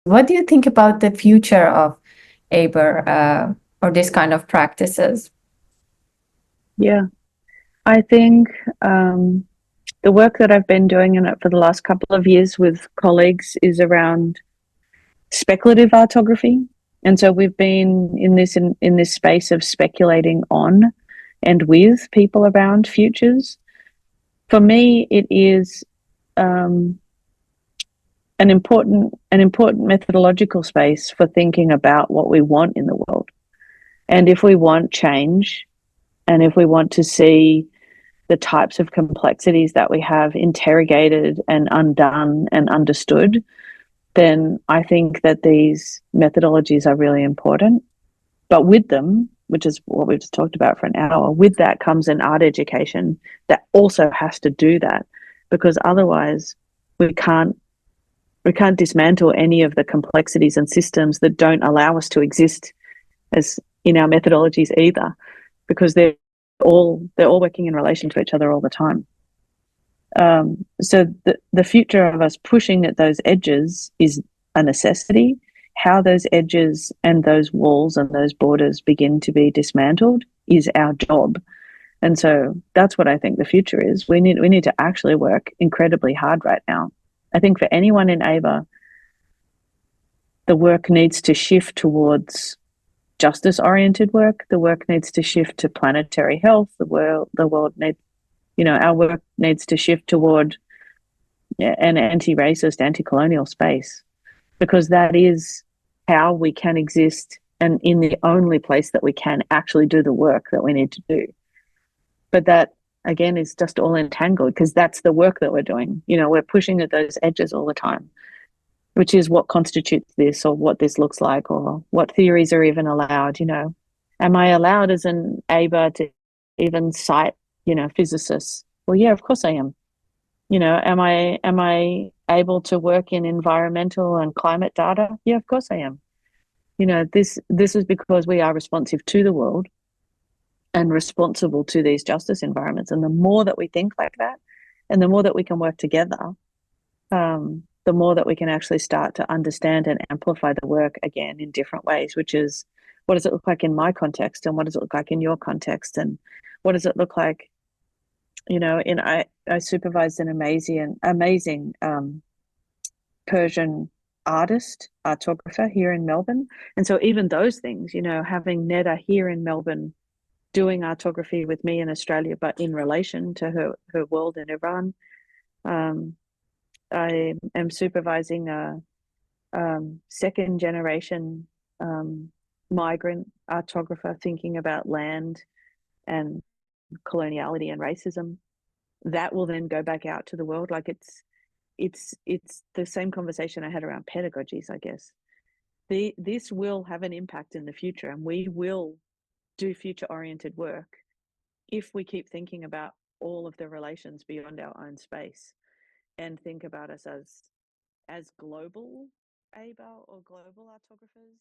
What do you think about the future of ABER or this kind of practices? Yeah, I think the work that I've been doing in it for the last couple of years with colleagues is around speculative artography. And so we've been in this space of speculating on and with people around futures. For me, it is an important methodological space for thinking about what we want in the world. And if we want change, and if we want to see the types of complexities that we have interrogated and undone and understood, then I think that these methodologies are really important. But with them, which is what we've just talked about for an hour, with that comes an art education that also has to do that, because otherwise we can't dismantle any of the complexities and systems that don't allow us to exist as in our methodologies either, because they're all working in relation to each other all the time. So the future of us pushing at those edges is a necessity. How those edges and those walls and those borders begin to be dismantled is our job. And so that's what I think the future is. We need to actually work incredibly hard right now. I think for anyone in ABER, the work needs to shift towards justice-oriented work. The work needs to shift to planetary health. The world needs, our work needs to shift toward an anti-racist, anti-colonial space, because that is how we can exist and in the only place that we can actually do the work that we need to do. But that, again, is just all entangled because that's the work that we're doing. We're pushing at those edges all the time, which is what constitutes this or what this looks like or what theories are even allowed. Am I allowed as an ABER to even cite, physicists? Well, yeah, of course I am. Am I able to work in environmental and climate data? Yeah, of course I am. This is because we are responsive to the world and responsible to these justice environments. And the more that we think like that, and the more that we can work together, the more that we can actually start to understand and amplify the work again in different ways, which is, what does it look like in my context, and what does it look like in your context, and what does it look like, I supervised an amazing Persian artographer here in Melbourne. And so even those things, having Neda here in Melbourne doing artography with me in Australia, but in relation to her world in Iran. I am supervising a second generation migrant artographer thinking about land and coloniality and racism. That will then go back out to the world. Like it's the same conversation I had around pedagogies, I guess. This will have an impact in the future, and we will do future-oriented work if we keep thinking about all of the relations beyond our own space and think about us as global ABER or global artographers.